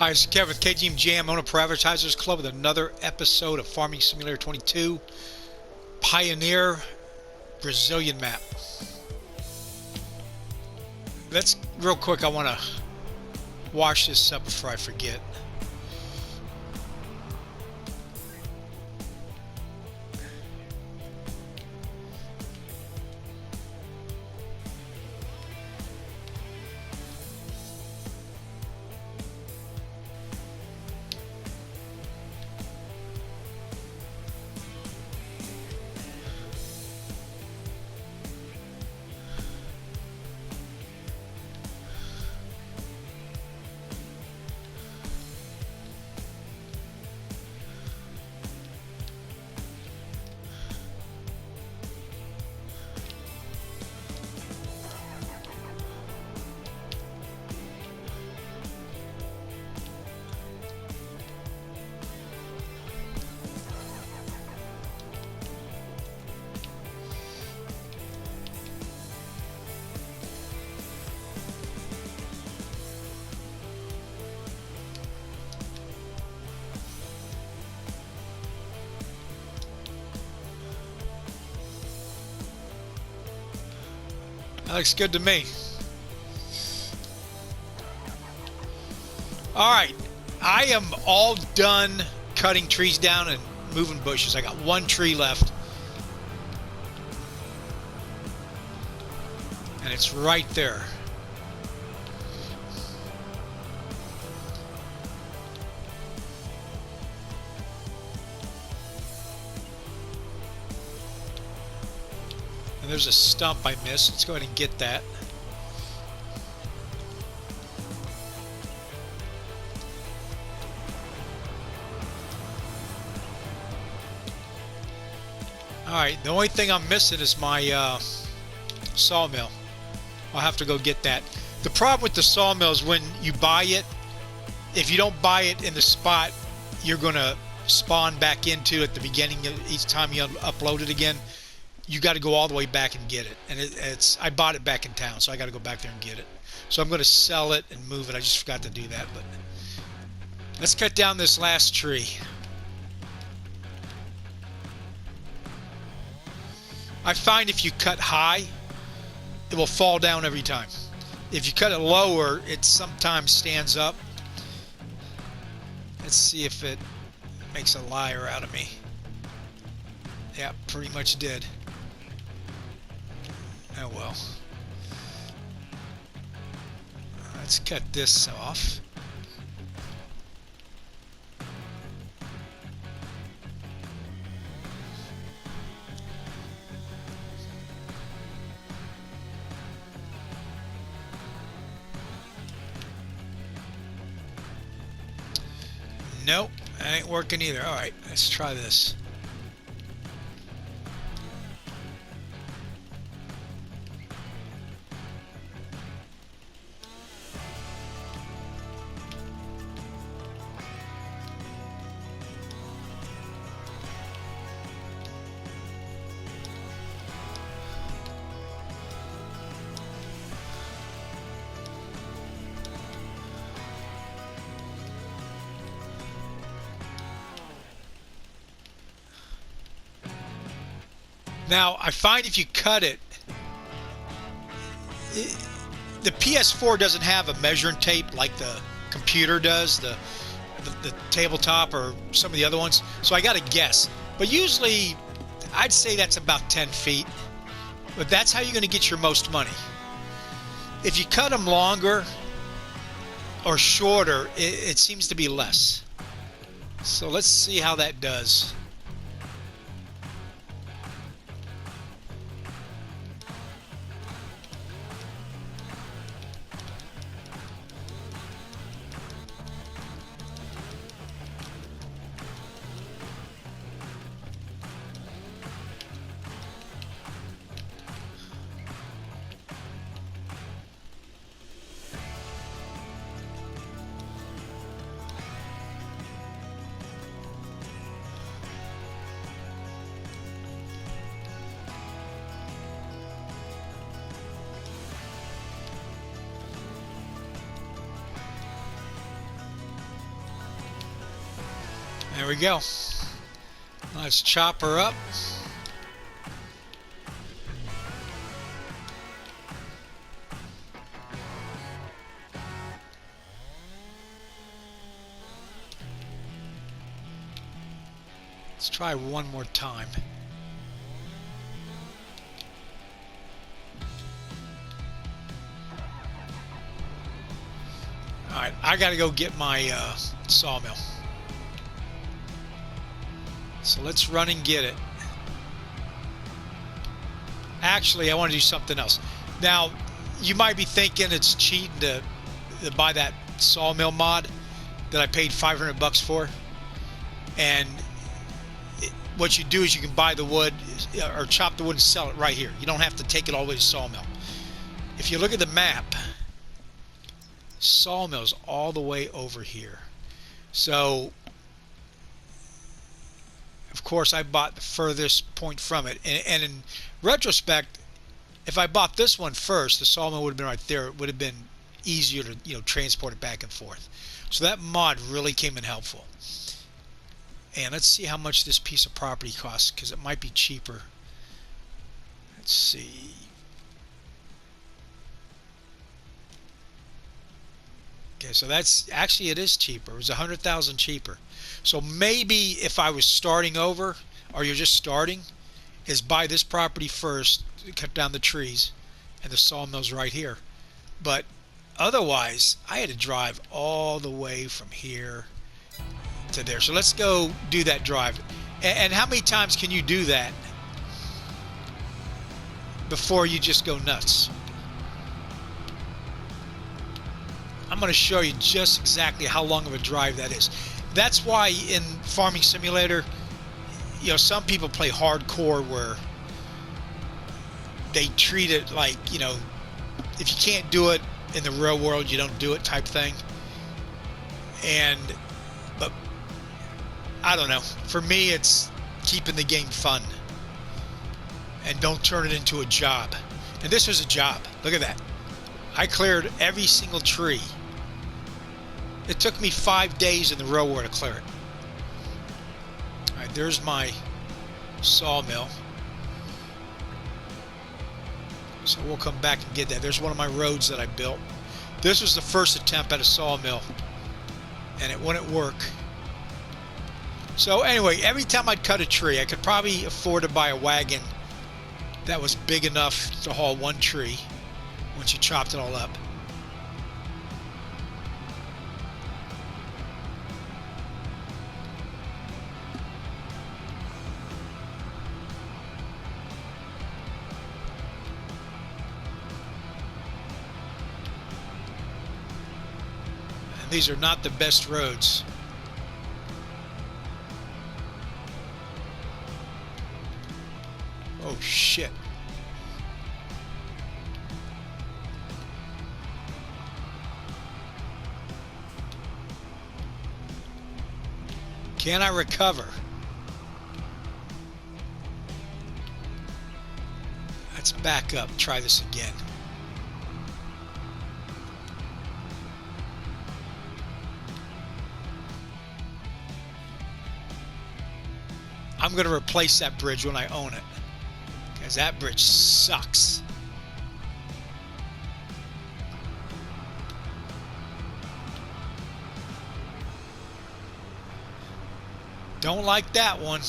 Hi, it's Kevin with KGMJM, owner Pro Advertisers Club, with another episode of Farming Simulator 22 Pioneer Brazilian map. Let's, real quick, I want to wash this up before I forget. That looks good to me. Alright, I am all done cutting trees down and moving bushes. I got one tree left. And it's right there. And there's a stump I missed. Let's go ahead and get that. Alright, the only thing I'm missing is my sawmill. I'll have to go get that. The problem with the sawmill is when you buy it, if you don't buy it in the spot you're going to spawn back into at the beginning of each time you upload it again, you got to go all the way back and get it. And I bought it back in town, so I got to go back there and get it. So I'm going to sell it and move it. I just forgot to do that. But let's cut down this last tree. I find if you cut high, it will fall down every time. If you cut it lower, it sometimes stands up. Let's see if it makes a liar out of me. Yeah, pretty much did. Oh well. Let's cut this off. Nope, that ain't working either. Alright, let's try this. Now, I find if you cut it, the PS4 doesn't have a measuring tape like the computer does, the tabletop or some of the other ones. So I got to guess. But usually, I'd say that's about 10 feet. But that's how you're going to get your most money. If you cut them longer or shorter, it seems to be less. So let's see how that does. There we go. Let's chop her up. Let's try one more time. Alright, I gotta go get my sawmill. So let's run and get it. Actually, I want to do something else. Now, you might be thinking it's cheating to buy that sawmill mod that I paid $500 for. And what you do is you can buy the wood or chop the wood and sell it right here. You don't have to take it all the way to sawmill. If you look at the map, sawmill's all the way over here. So of course I bought the furthest point from it, and in retrospect, if I bought this one first, the sawmill would have been right there. It would have been easier to, you know, transport it back and forth. So that mod really came in helpful. And let's see how much this piece of property costs, because it might be cheaper. Let's see. Okay, so that's actually, it is cheaper. It was 100,000 cheaper. So maybe if I was starting over, or you're just starting, is buy this property first, cut down the trees, and the sawmill's right here. But otherwise, I had to drive all the way from here to there. So let's go do that drive. And how many times can you do that before you just go nuts? I'm going to show you just exactly how long of a drive that is. That's why in Farming Simulator, you know, some people play hardcore where they treat it like, you know, if you can't do it in the real world, you don't do it type thing. But I don't know. For me, it's keeping the game fun and don't turn it into a job. And this was a job. Look at that. I cleared every single tree. It took me 5 days in the real world to clear it. Alright, there's my sawmill. So we'll come back and get that. There's one of my roads that I built. This was the first attempt at a sawmill, and it wouldn't work. So anyway, every time I'd cut a tree, I could probably afford to buy a wagon that was big enough to haul one tree once you chopped it all up. And these are not the best roads. Oh shit. Can I recover? Let's back up, try this again. I'm going to replace that bridge when I own it, because that bridge sucks. Don't like that one.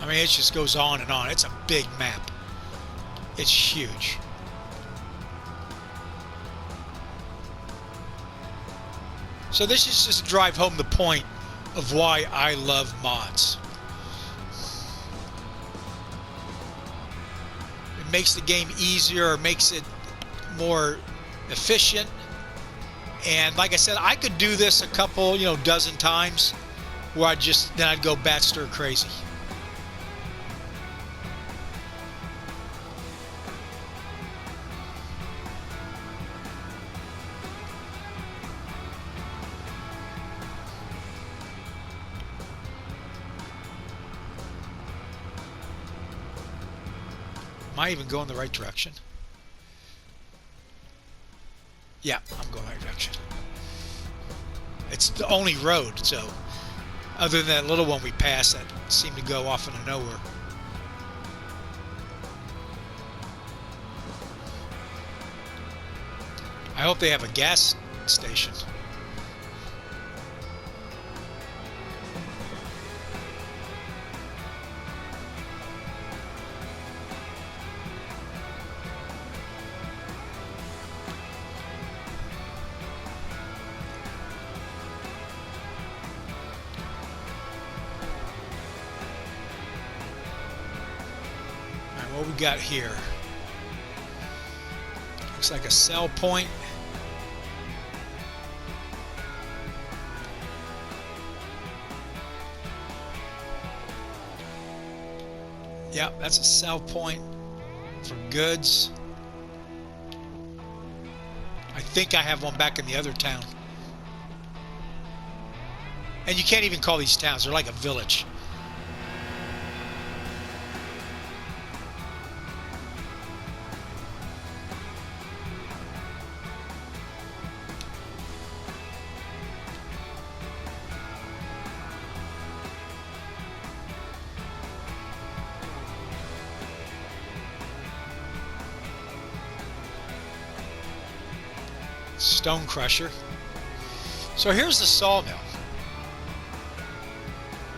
I mean, it just goes on and on. It's a big map. It's huge. So this is just to drive home the point of why I love mods. It makes the game easier, makes it more efficient. And like I said, I could do this a couple, dozen times where then I'd go bat stir crazy. Am I even going the right direction? Yeah, I'm going the right direction. It's the only road, so other than that little one we passed that seemed to go off into nowhere. I hope they have a gas station. What we got here? Looks like a sell point. Yep, that's a sell point for goods. I think I have one back in the other town. And you can't even call these towns, they're like a village. Stone crusher. So here's the sawmill.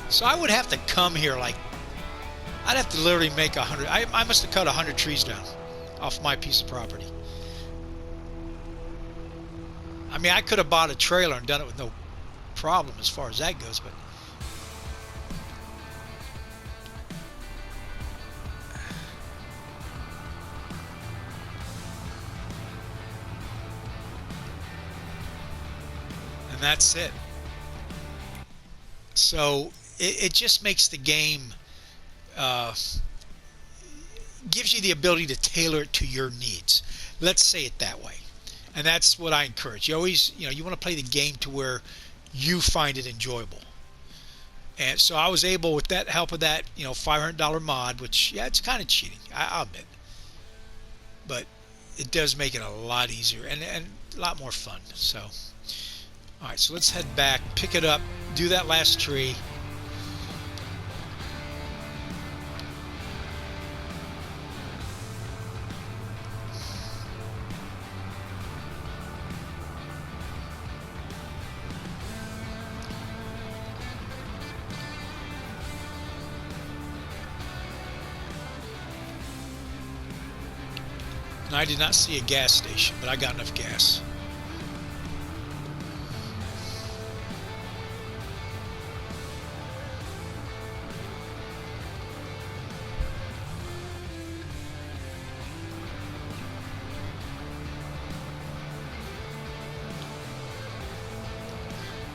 So I would have to come here like, I'd have to literally make 100. I must have cut 100 trees down off my piece of property. I mean, I could have bought a trailer and done it with no problem as far as that goes, but and that's it. So it just makes the game, gives you the ability to tailor it to your needs. Let's say it that way. And that's what I encourage. You always, you want to play the game to where you find it enjoyable. And so I was able, with that help of that, $500 mod, which, yeah, it's kind of cheating, I'll admit. But it does make it a lot easier and a lot more fun. So, all right, so let's head back, pick it up, do that last tree. Now, I did not see a gas station, but I got enough gas.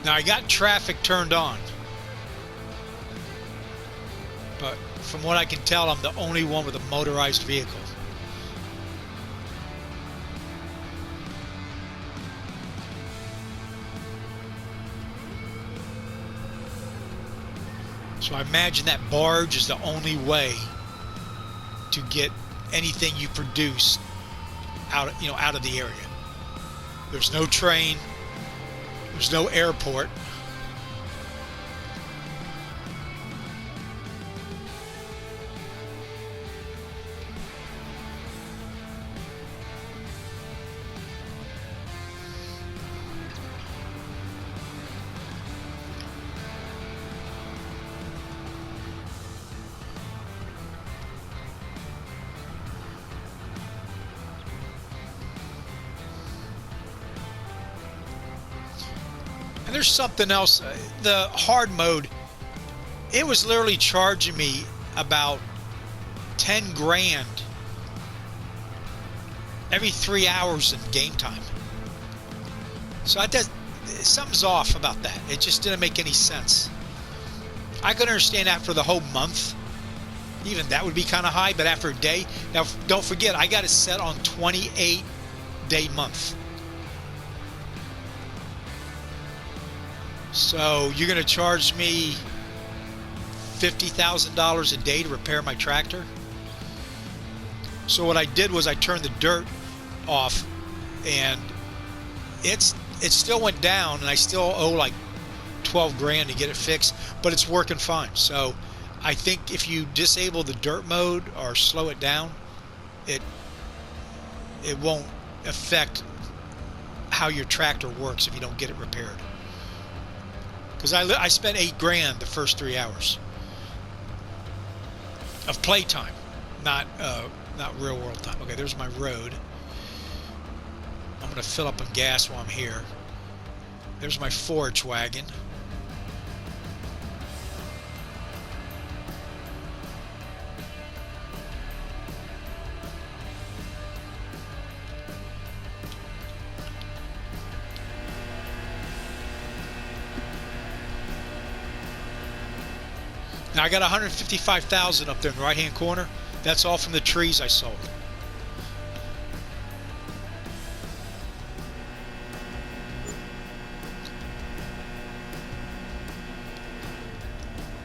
Now I got traffic turned on, but from what I can tell, I'm the only one with a motorized vehicle. So I imagine that barge is the only way to get anything you produce out of the area. There's no train. There's no airport. And there's something else, the hard mode, it was literally charging me about 10 grand every 3 hours in game time. So something's off about that. It just didn't make any sense. I could understand after the whole month, even that would be kind of high, but after a day, now don't forget, I got it set on 28-day month. So you're going to charge me $50,000 a day to repair my tractor? So what I did was I turned the dirt off, and it still went down, and I still owe like 12 grand to get it fixed, but it's working fine. So I think if you disable the dirt mode or slow it down, it won't affect how your tractor works if you don't get it repaired. Because I spent 8 grand the first 3 hours of playtime, not real world time. Okay, there's my road. I'm gonna fill up on gas while I'm here. There's my forage wagon. Now I got 155,000 up there in the right hand corner. That's all from the trees I sold.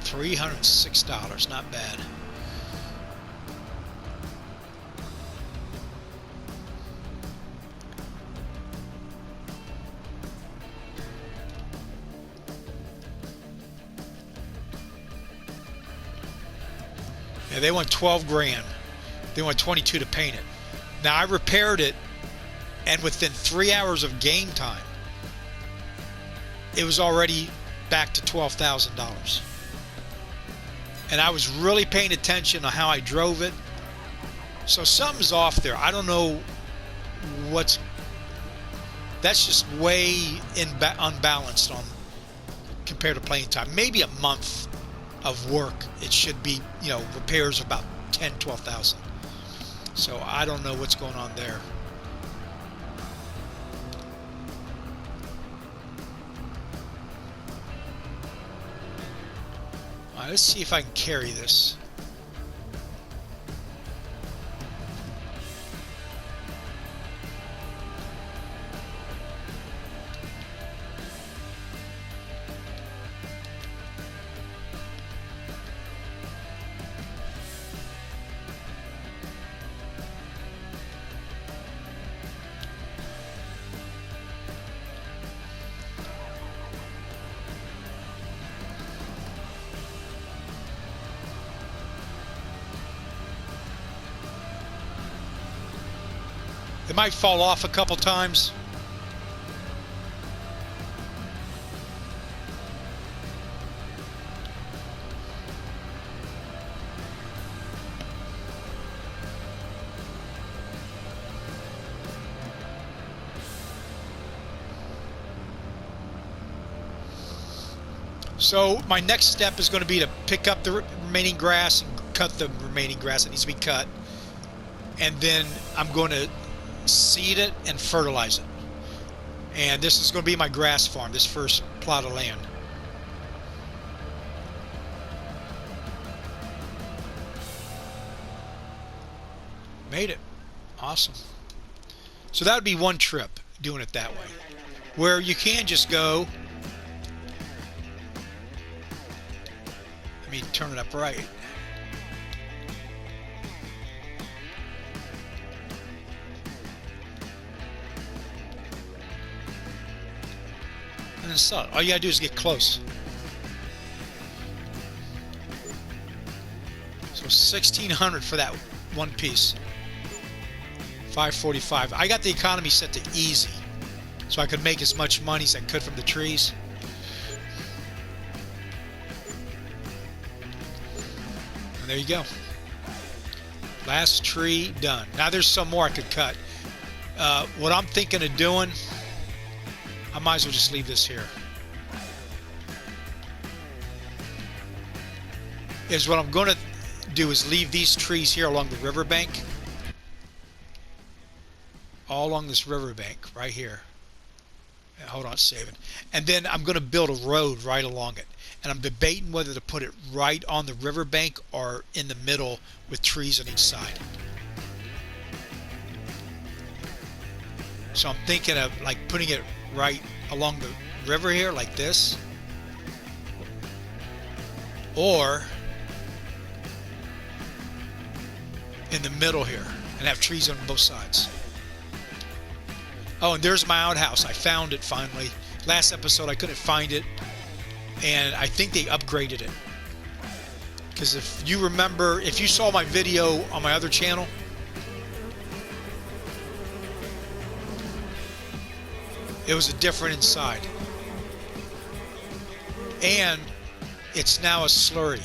$306, not bad. Yeah, they want 12 grand. They want 22 to paint it. Now I repaired it, and within 3 hours of game time, it was already back to $12,000. And I was really paying attention on how I drove it. So something's off there. I don't know what's. That's just way unbalanced on compared to playing time. Maybe a month of work. It should be, you know, repairs about 10-12,000. So I don't know what's going on there. All right, let's see if I can carry this. It might fall off a couple times. So my next step is going to be to pick up the remaining grass and cut the remaining grass that needs to be cut. And then I'm going to seed it and fertilize it. And this is going to be my grass farm, this first plot of land. Made it. Awesome. So that would be one trip, doing it that way. Where you can just go, let me turn it up right. And then sell it. All you gotta do is get close. So 1,600 for that one piece. 545. I got the economy set to easy, so I could make as much money as I could from the trees. And there you go. Last tree done. Now there's some more I could cut. What I'm thinking of doing, I might as well just leave this here. Is what I'm going to do is leave these trees here along the riverbank. All along this riverbank right here. Hold on, save it. And then I'm going to build a road right along it. And I'm debating whether to put it right on the riverbank or in the middle with trees on each side. So I'm thinking of like putting it right along the river here like this, or in the middle here. and have trees on both sides. Oh, and there's my outhouse. I found it finally. Last episode I couldn't find it, and I think they upgraded it. Because if you remember, if you saw my video on my other channel, it was a different inside. And it's now a slurry.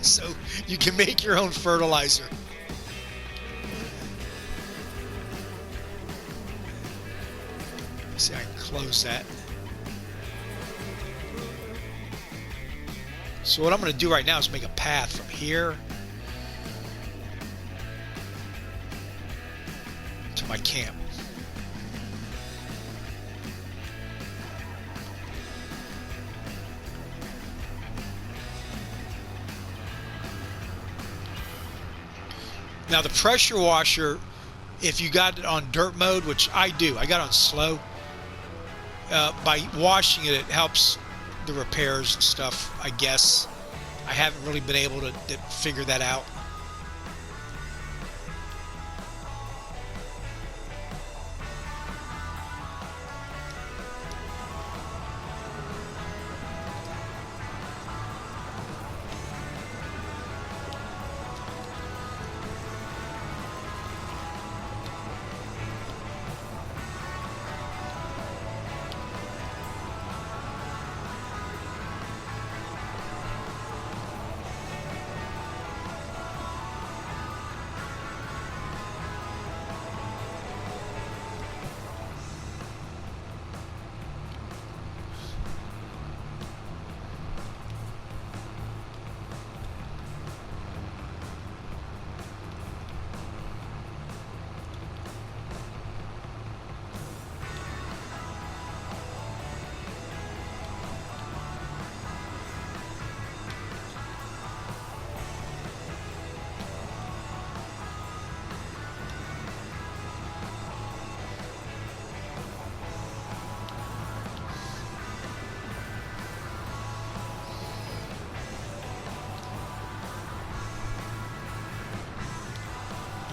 So you can make your own fertilizer. See, I can close that. So what I'm going to do right now is make a path from here to my camp. Now the pressure washer, if you got it on dirt mode, which I do, I got it on slow, by washing it, it helps the repairs and stuff, I guess. I haven't really been able to figure that out.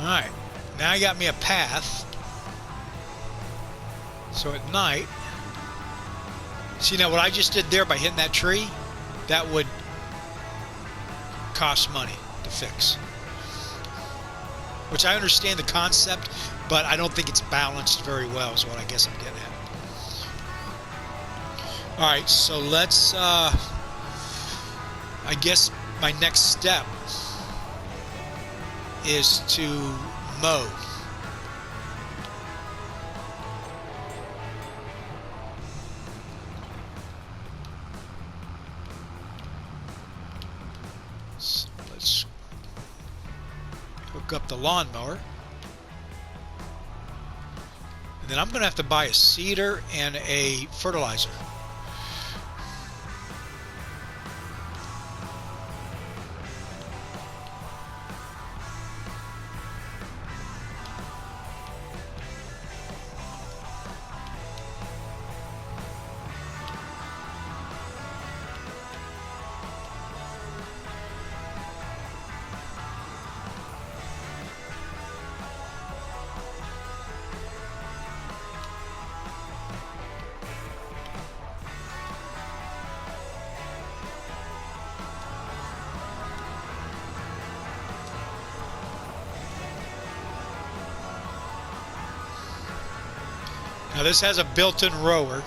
Alright, now I got me a path. So at night, see now what I just did there by hitting that tree, that would cost money to fix. Which I understand the concept, but I don't think it's balanced very well is what I guess I'm getting at. Alright, so let's, I guess my next step is to mow. So let's hook up the lawnmower. And then I'm going to have to buy a seeder and a fertilizer. Now this has a built-in rower,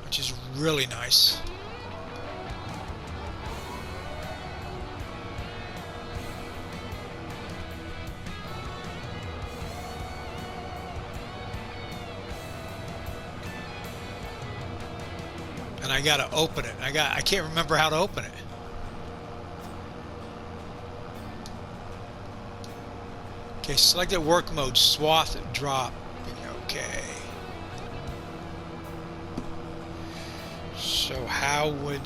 which is really nice. And I gotta open it. I can't remember how to open it. Okay, selected work mode, swath drop. Okay. So how would...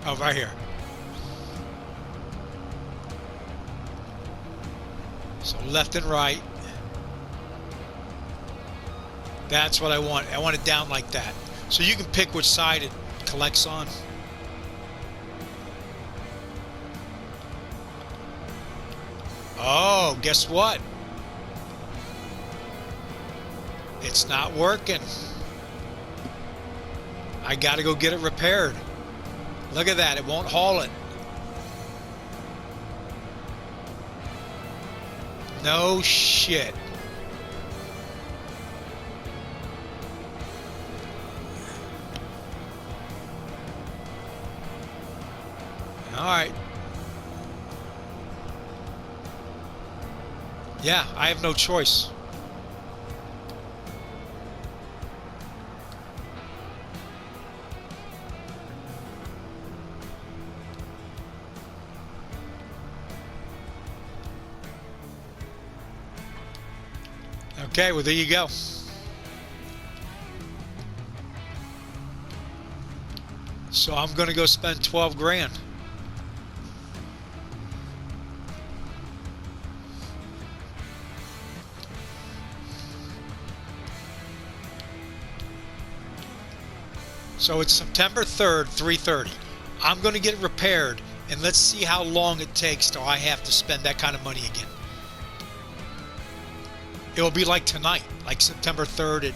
Oh, right here. So left and right. That's what I want. I want it down like that. So you can pick which side it collects on. Oh, guess what? It's not working. I gotta go get it repaired. Look at that, it won't haul it. No shit. Alright. Yeah, I have no choice. Okay, well there you go. So I'm gonna go spend 12 grand. So it's September 3rd, 3:30. I'm gonna get it repaired, and let's see how long it takes till I have to spend that kind of money again. It will be like tonight, like September 3rd at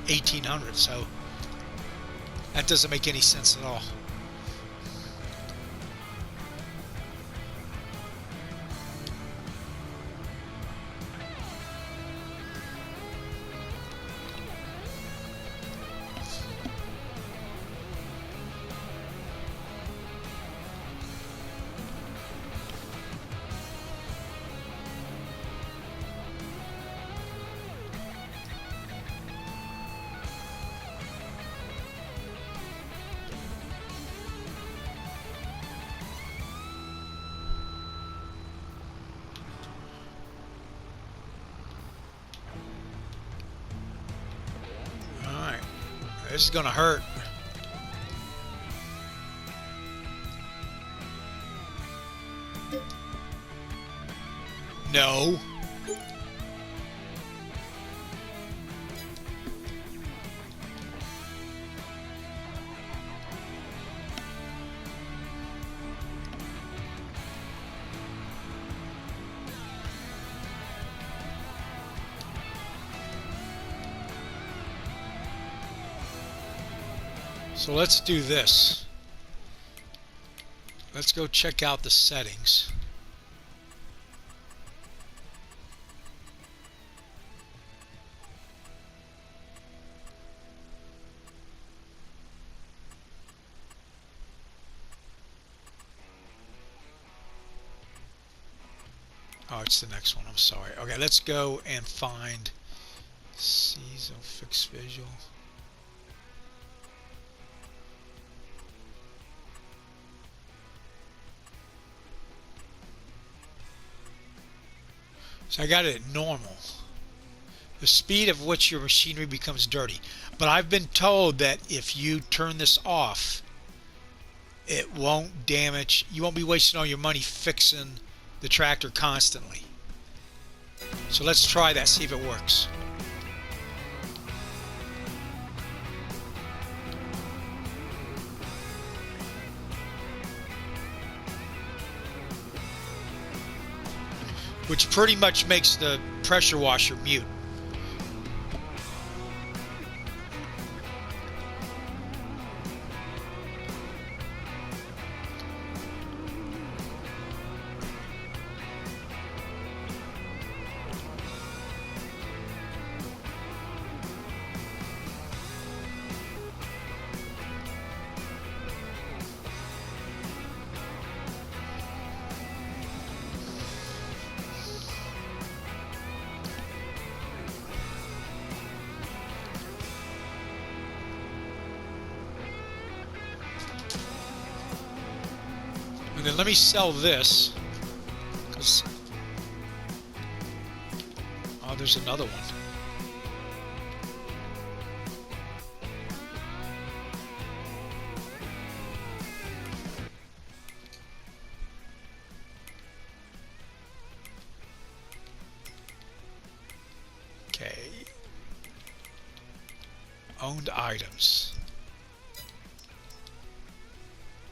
1800, so that doesn't make any sense at all. This is gonna hurt. No. So let's do this. Let's go check out the settings. Oh, it's the next one. I'm sorry. Okay, let's go and find seasonal fixed visual. So I got it at normal. The speed of which your machinery becomes dirty. But I've been told that if you turn this off, it won't damage. You won't be wasting all your money fixing the tractor constantly. So let's try that, see if it works. Which pretty much makes the pressure washer mute. And then let me sell this, because oh, there's another one. Okay. Owned items.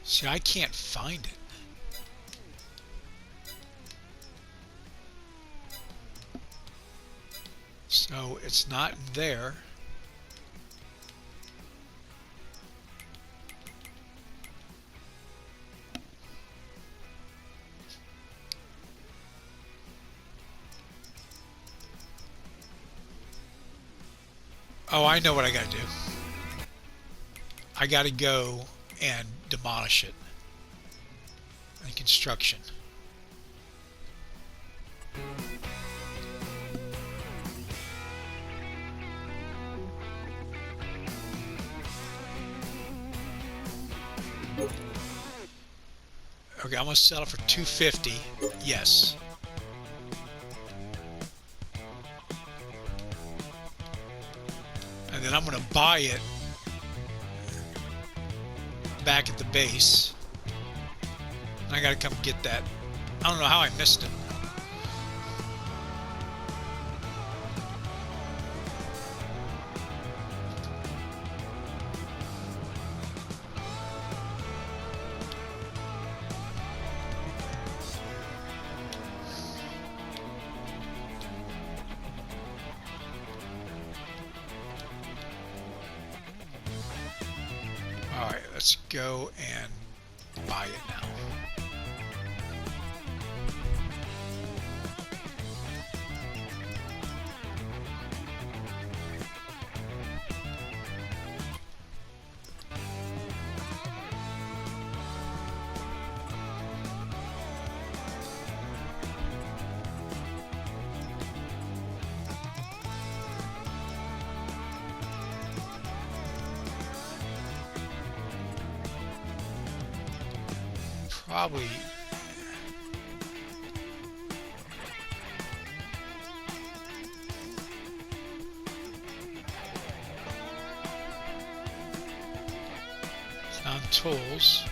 See, I can't find it. So it's not there. Oh, I know what I gotta do. I gotta go and demolish it. And construction. Okay, I'm gonna sell it for $250. Yes. And then I'm gonna buy it back at the base. And I gotta come get that. I don't know how I missed it. Alright, let's go and buy it now. Probably found tools.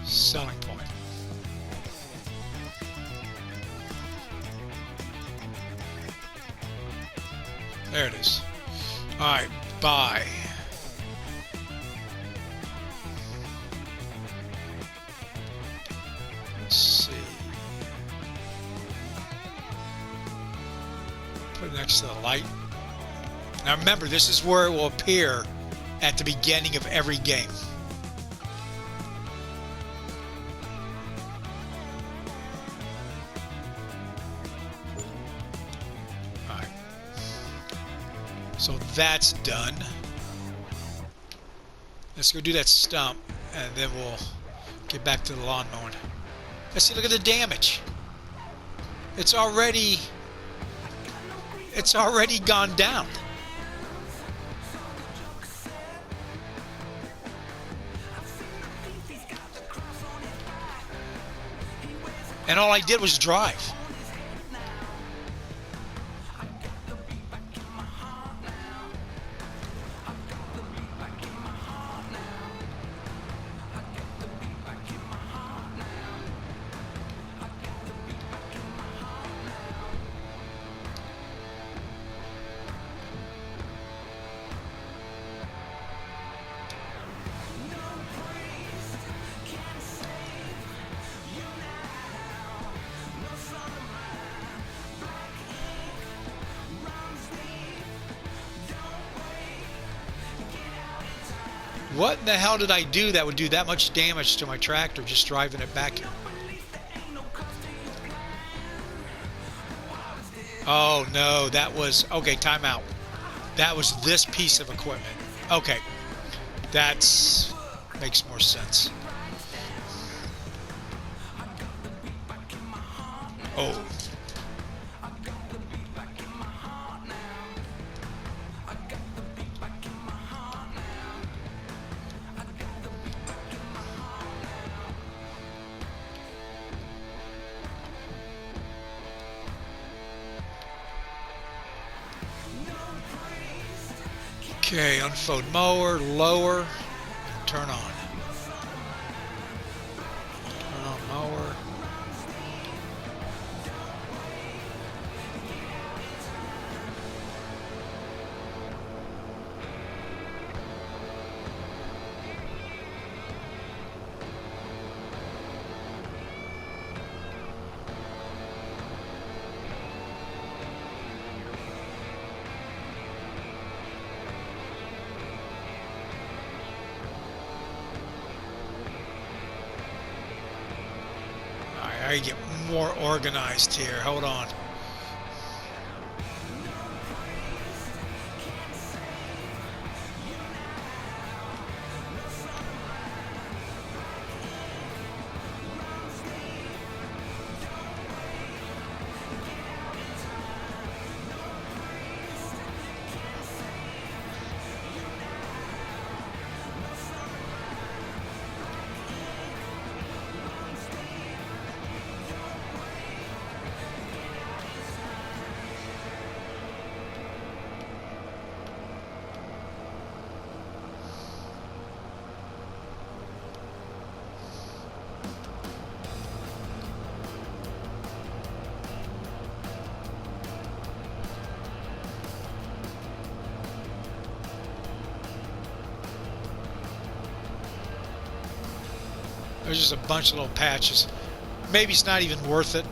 Selling point. There it is. Alright, buy. Let's see. Put it next to the light. Now remember, this is where it will appear at the beginning of every game. So that's done. Let's go do that stump, and then we'll get back to the lawn mowing. Let's see, look at the damage. It's already gone down. And all I did was drive. What in the hell did I do that would do that much damage to my tractor just driving it back here? Oh no, that was... Okay, time out. That was this piece of equipment. Okay, that's... makes more sense. Oh. Okay, unfold mower, lower, turn on. Turn on mower. I get more organized here. Hold on. There's just a bunch of little patches. Maybe it's not even worth it.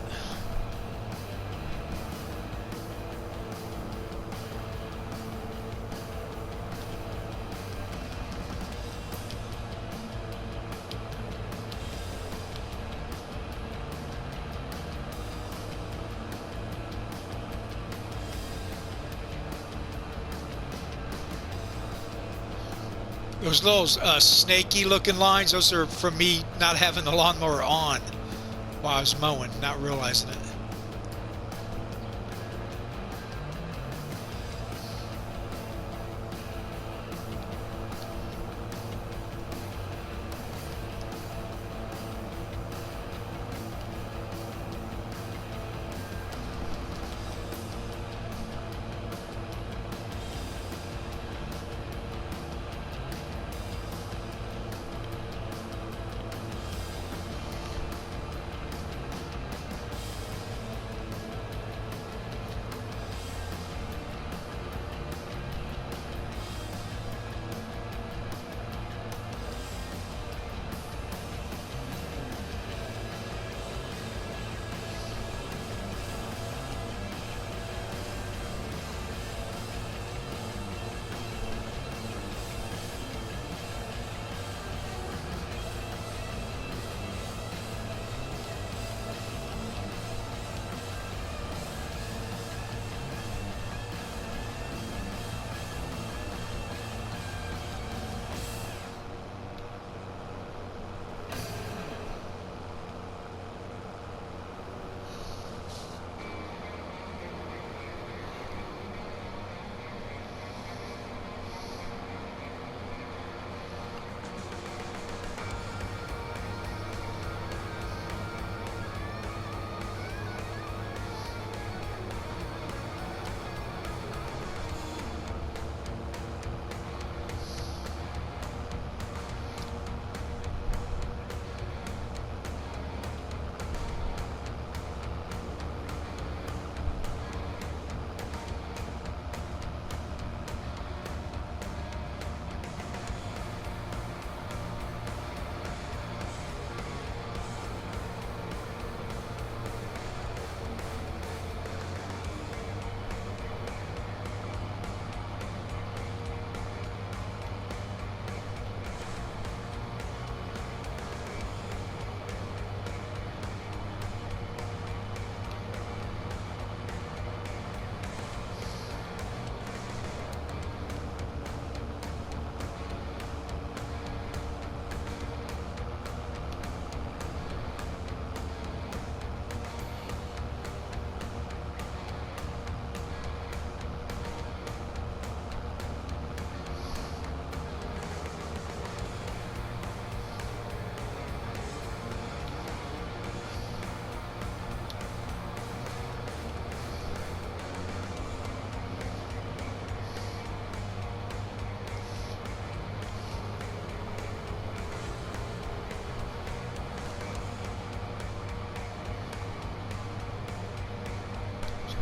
Those little snaky looking lines, those are from me not having the lawnmower on while I was mowing, not realizing it.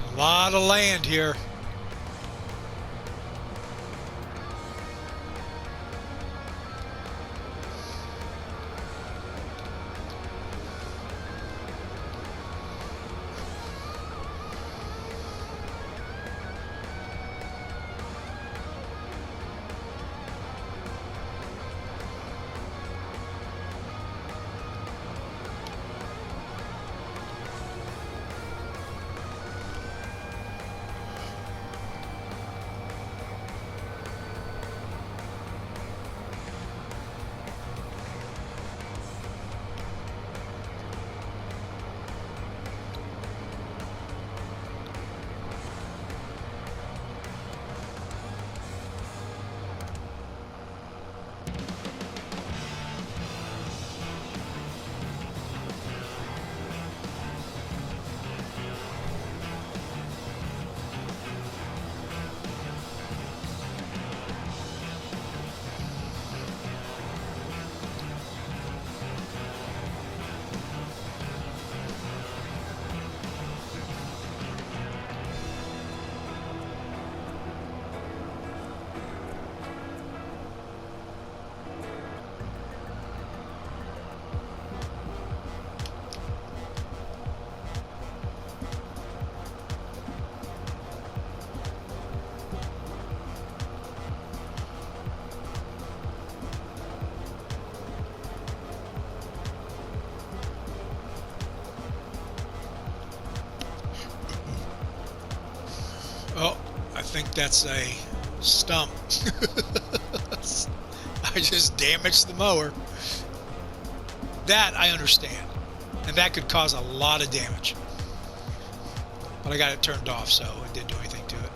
A lot of land here. think that's a stump. I just damaged the mower. That I understand. And that could cause a lot of damage. But I got it turned off, so it didn't do anything to it.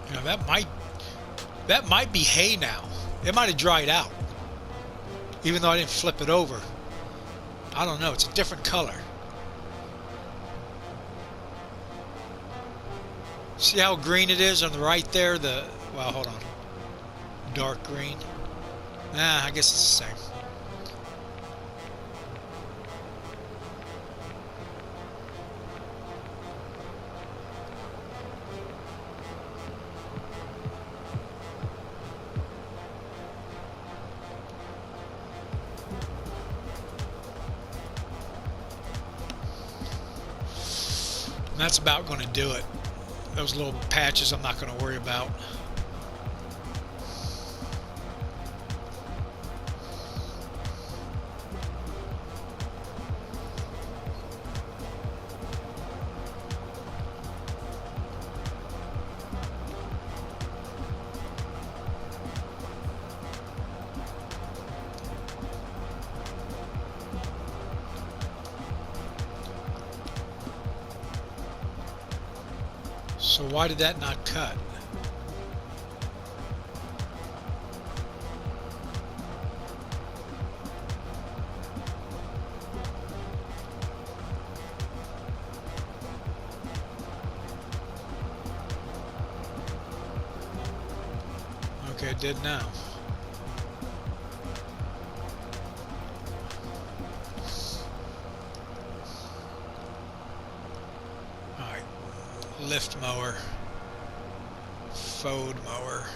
You know, that might be hay now. It might have dried out, even though I didn't flip it over. I don't know. It's a different color. See how green it is on the right there? Well, hold on. Dark green. I guess it's the same. And that's about going to do it. Those little patches I'm not going to worry about. So why did that not cut? Okay, it did now. Lift mower, fode mower.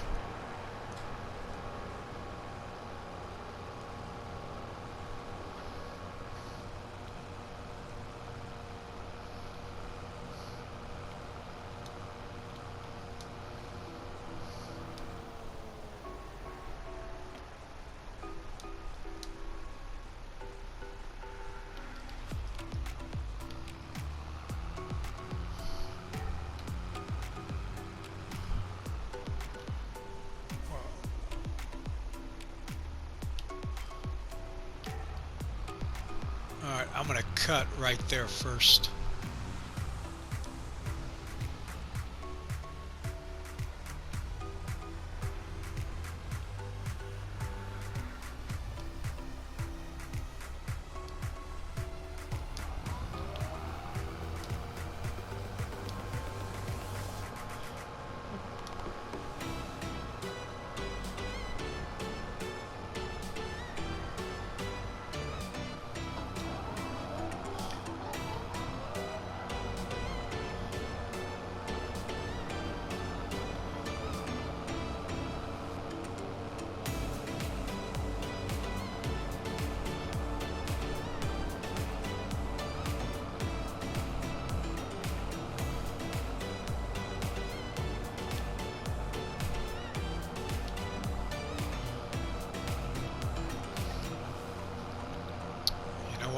Alright, I'm going to cut right there first.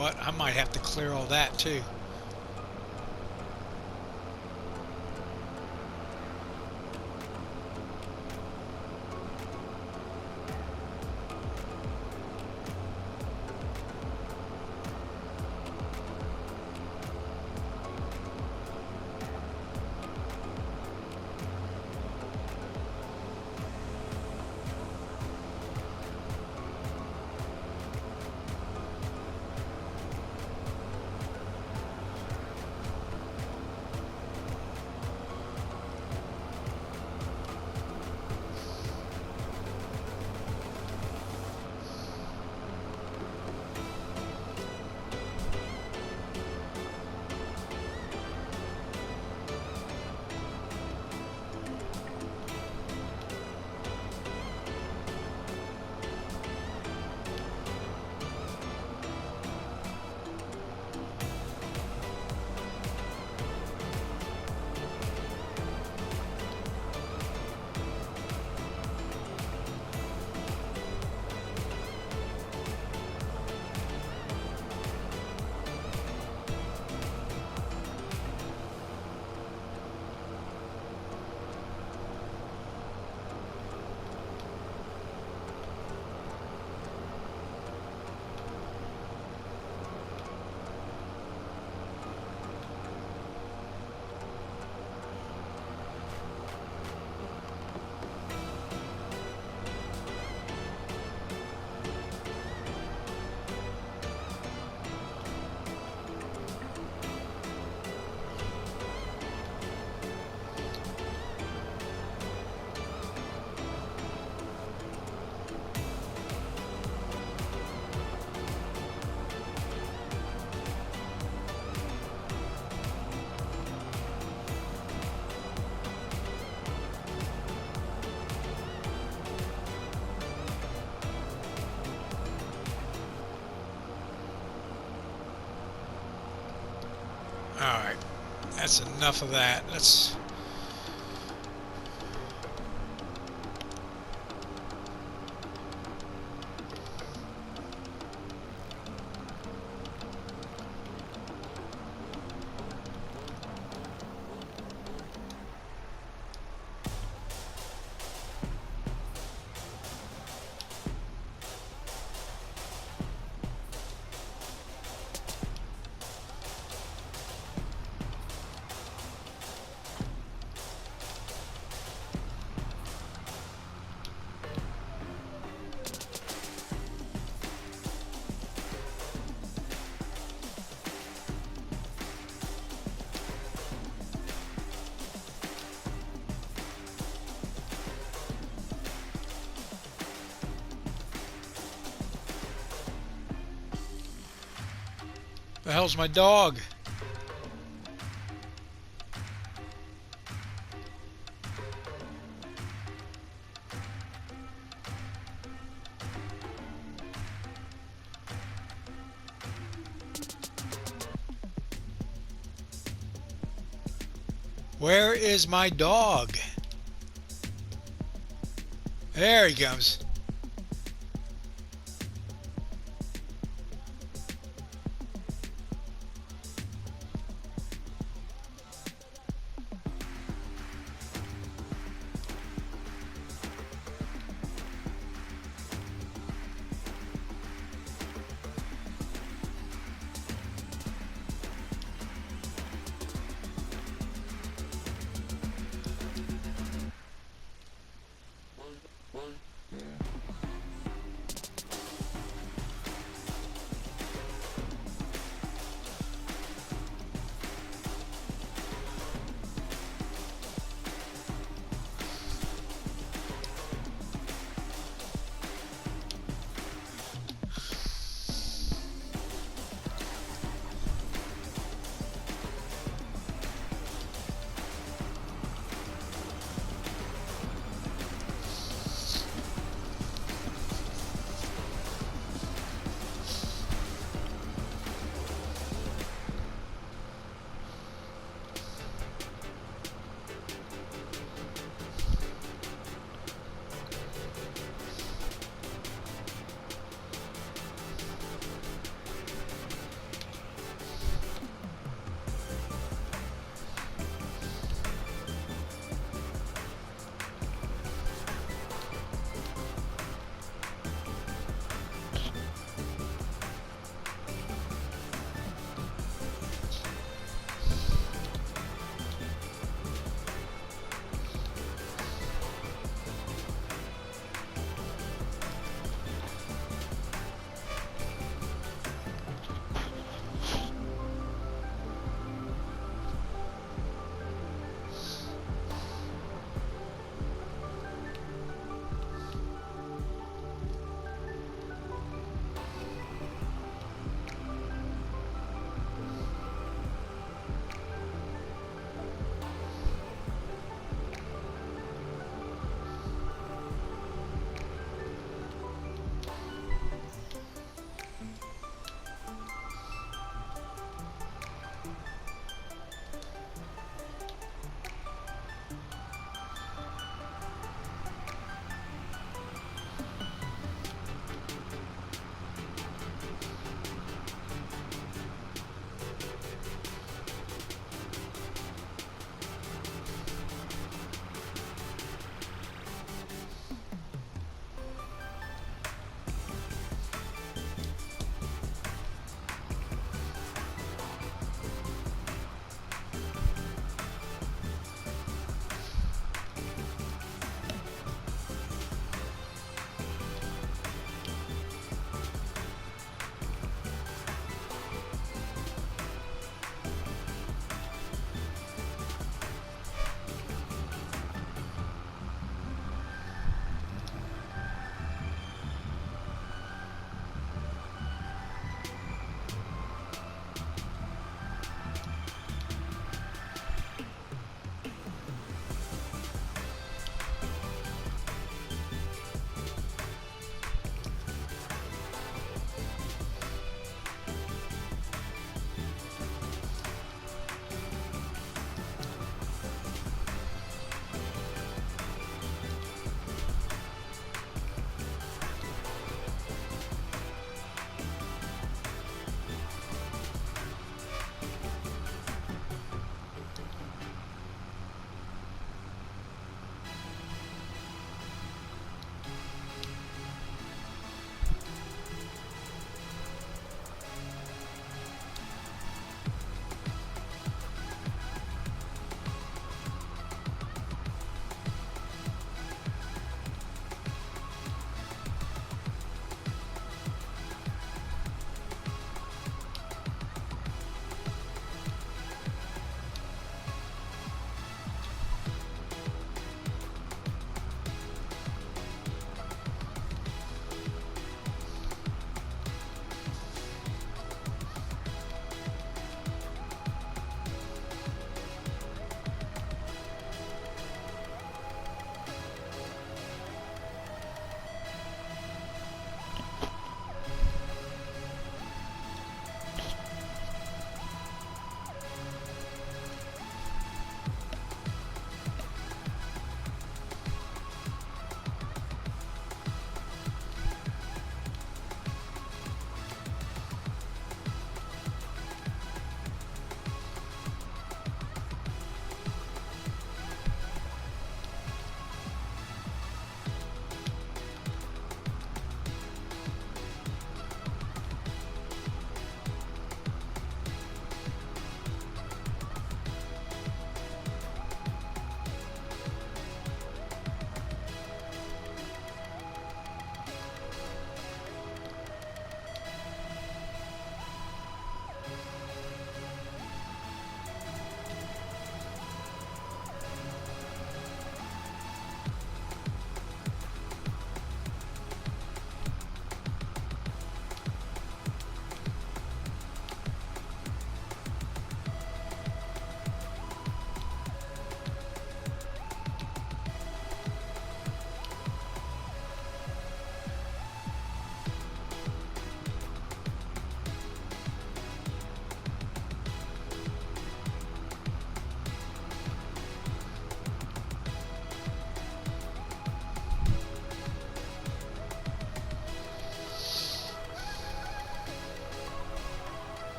what? I might have to clear all that too. Alright, that's enough of that. Let's... The hell's my dog? Where is my dog? There he comes.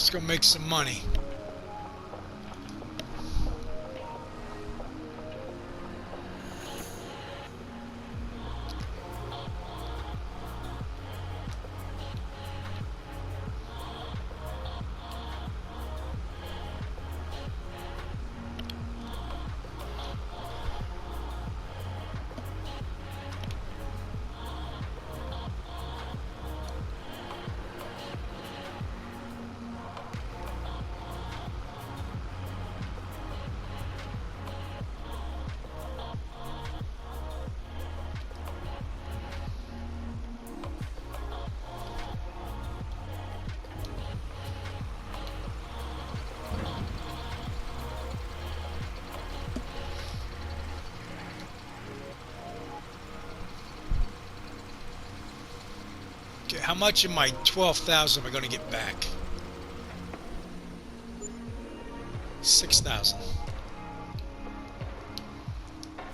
Let's go make some money. Okay, how much of my 12,000 am I going to get back? 6,000.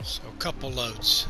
So a couple loads.